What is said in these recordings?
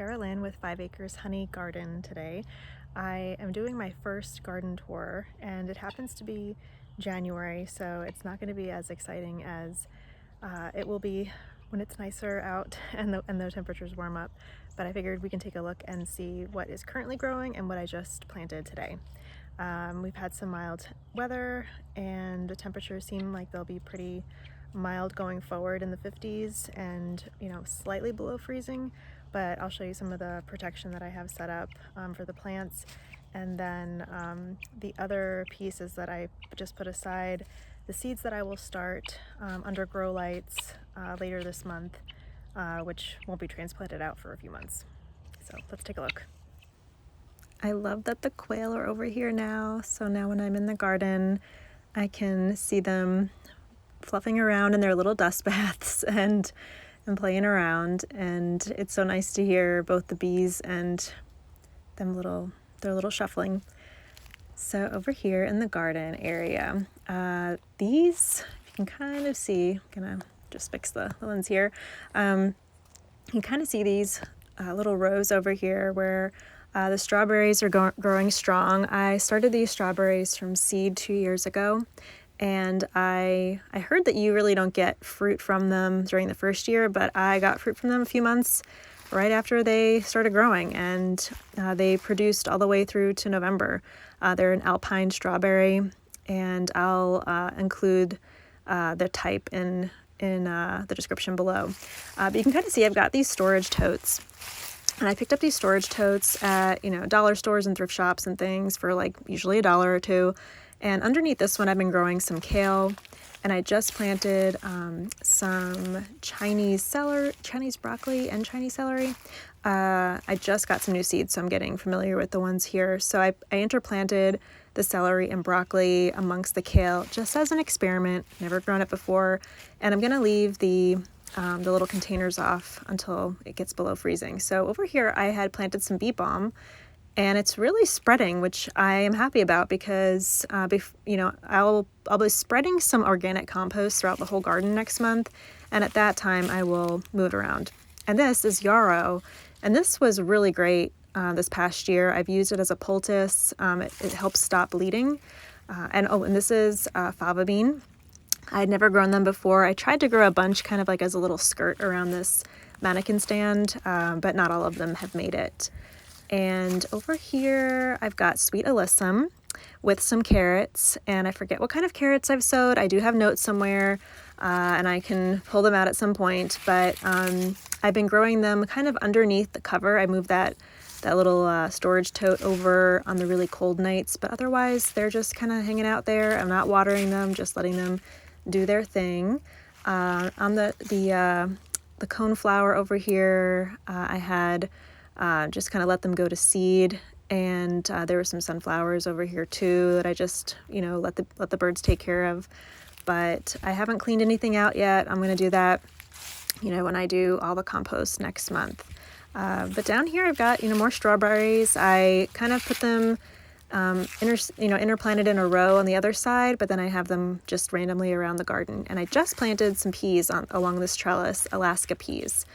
Carolyn with 5 Acres Honey Garden today. I am doing my first garden tour and it happens to be January, so it's not going to be as exciting as it will be when it's nicer out and the temperatures warm up. But I figured we can take a look and see what is currently growing and what I just planted today. We've had some mild weather and the temperatures seem like they'll be pretty mild going forward in the 50s and slightly below freezing, but I'll show you some of the protection that I have set up for the plants. And then the other piece is that I just put aside the seeds that I will start under grow lights later this month, which won't be transplanted out for a few months. So let's take a look. I love that the quail are over here now. So now when I'm in the garden, I can see them fluffing around in their little dust baths and playing around. And it's so nice to hear both the bees and their little shuffling. So over here in the garden area, these, you can kind of see, I'm gonna just fix the lens here. You can kind of see these little rows over here where the strawberries are growing strong. I started these strawberries from seed 2 years ago, and I heard that you really don't get fruit from them during the first year, but I got fruit from them a few months right after they started growing, and they produced all the way through to November. They're an alpine strawberry, and I'll include the type in the description below. But you can kind of see I've got these storage totes. And I picked up these storage totes at, dollar stores and thrift shops and things for like usually $1 or $2. And underneath this one, I've been growing some kale, and I just planted some Chinese broccoli and Chinese celery. I just got some new seeds, so I'm getting familiar with the ones here. So I interplanted the celery and broccoli amongst the kale just as an experiment. Never grown it before, and I'm gonna leave the little containers off until it gets below freezing. So over here I had planted some bee balm, and it's really spreading, which I am happy about because I'll be spreading some organic compost throughout the whole garden next month, and at that time I will move it around. And this is yarrow, and this was really great this past year. I've used it as a poultice. It helps stop bleeding. And this is fava bean. I'd never grown them before. I tried to grow a bunch kind of like as a little skirt around this mannequin stand, but not all of them have made it. And over here, I've got sweet alyssum with some carrots, and I forget what kind of carrots I've sowed. I do have notes somewhere, and I can pull them out at some point, but I've been growing them kind of underneath the cover. I moved that little storage tote over on the really cold nights, but otherwise they're just kind of hanging out there. I'm not watering them, just letting them do their thing. On the coneflower over here, I had just kind of let them go to seed, and there were some sunflowers over here too that I just let the birds take care of. But I haven't cleaned anything out yet. I'm going to do that when I do all the compost next month. But down here I've got more strawberries. I kind of put them interplanted in a row on the other side, but then I have them just randomly around the garden. And I just planted some peas along this trellis, Alaska peas.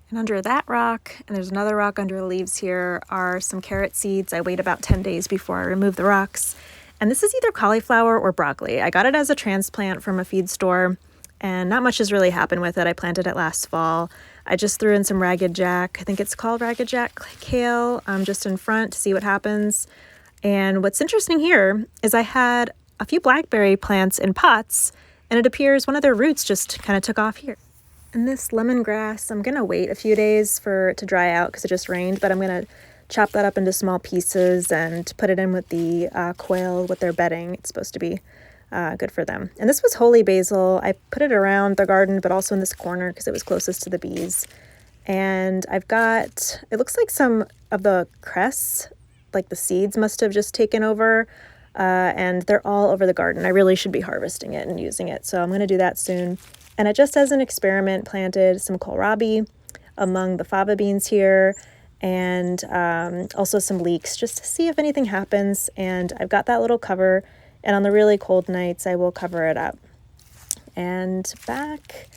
And under that rock, and there's another rock under the leaves here, are some carrot seeds. I wait about 10 days before I remove the rocks. And this is either cauliflower or broccoli. I got it as a transplant from a feed store, and not much has really happened with it. I planted it last fall. I just threw in some Ragged Jack. I think it's called Ragged Jack kale, just in front to see what happens. And what's interesting here is I had a few blackberry plants in pots, and it appears one of their roots just kind of took off here. And this lemongrass, I'm going to wait a few days for it to dry out because it just rained, but I'm going to chop that up into small pieces and put it in with the quail with their bedding. It's supposed to be good for them. And this was holy basil. I put it around the garden, but also in this corner because it was closest to the bees. And I've got, it looks like some of the cress, like the seeds must have just taken over, and they're all over the garden. I really should be harvesting it and using it, so I'm going to do that soon. And I just as an experiment planted some kohlrabi among the fava beans here, and also some leeks just to see if anything happens. And I've got that little cover, and on the really cold nights I will cover it up. And back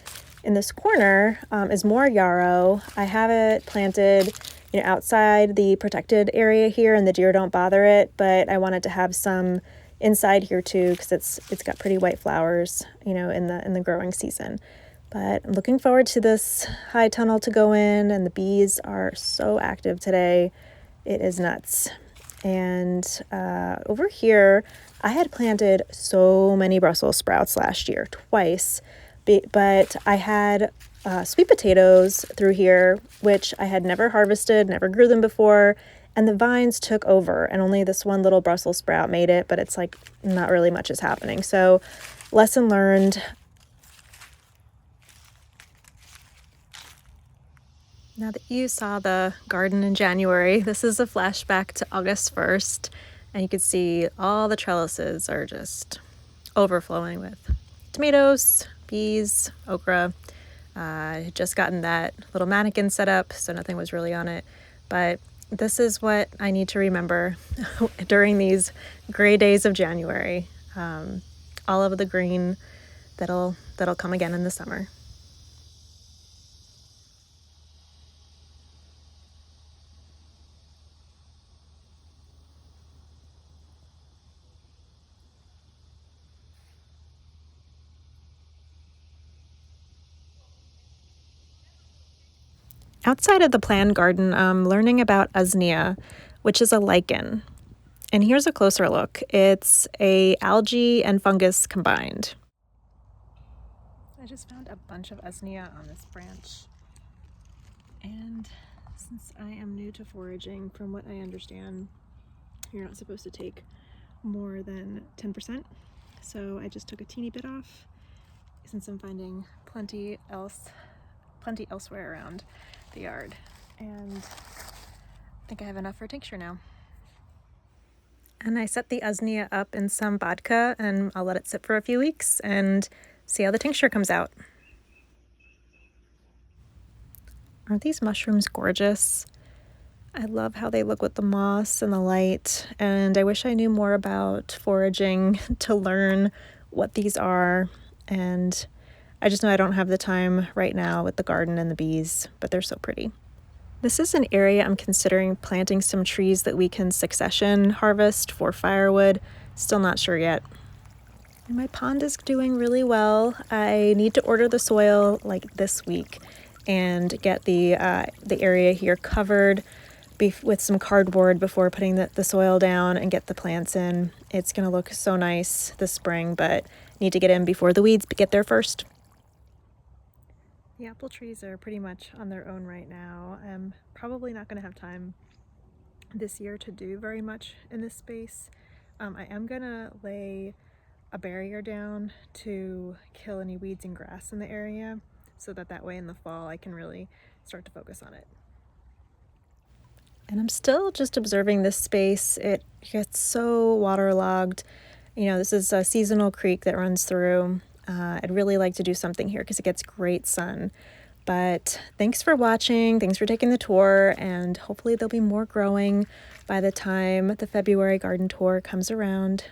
in this corner is more yarrow. I have it planted outside the protected area here, and the deer don't bother it, but I wanted to have some inside here too, because it's got pretty white flowers, in the growing season. But I'm looking forward to this high tunnel to go in, and the bees are so active today. It is nuts. And over here, I had planted so many Brussels sprouts last year, twice, but I had sweet potatoes through here, which I had never harvested, never grew them before, and the vines took over, and only this one little Brussels sprout made it, but it's like not really much is happening. So lesson learned. Now that you saw the garden in January, this is a flashback to August 1st, and you can see all the trellises are just overflowing with tomatoes, peas, okra. I had just gotten that little mannequin set up, so nothing was really on it, but this is what I need to remember during these gray days of January. All of the green that'll come again in the summer. Outside of the planned garden, I'm learning about usnea, which is a lichen. And here's a closer look. It's a algae and fungus combined. I just found a bunch of usnea on this branch. And since I am new to foraging, from what I understand, you're not supposed to take more than 10%. So I just took a teeny bit off, since I'm finding plenty elsewhere around the yard. And I think I have enough for tincture now. And I set the usnea up in some vodka, and I'll let it sit for a few weeks and see how the tincture comes out. Aren't these mushrooms gorgeous? I love how they look with the moss and the light, and I wish I knew more about foraging to learn what these are, and I just know I don't have the time right now with the garden and the bees, but they're so pretty. This is an area I'm considering planting some trees that we can succession harvest for firewood. Still not sure yet. And my pond is doing really well. I need to order the soil like this week and get the area here covered with some cardboard before putting the soil down and get the plants in. It's gonna look so nice this spring, but need to get in before the weeds get there first. The apple trees are pretty much on their own right now. I'm probably not gonna have time this year to do very much in this space. I am gonna lay a barrier down to kill any weeds and grass in the area, so that way in the fall I can really start to focus on it. And I'm still just observing this space. It gets so waterlogged. This is a seasonal creek that runs through. I'd really like to do something here because it gets great sun. But thanks for watching. Thanks for taking the tour. And hopefully there'll be more growing by the time the February garden tour comes around.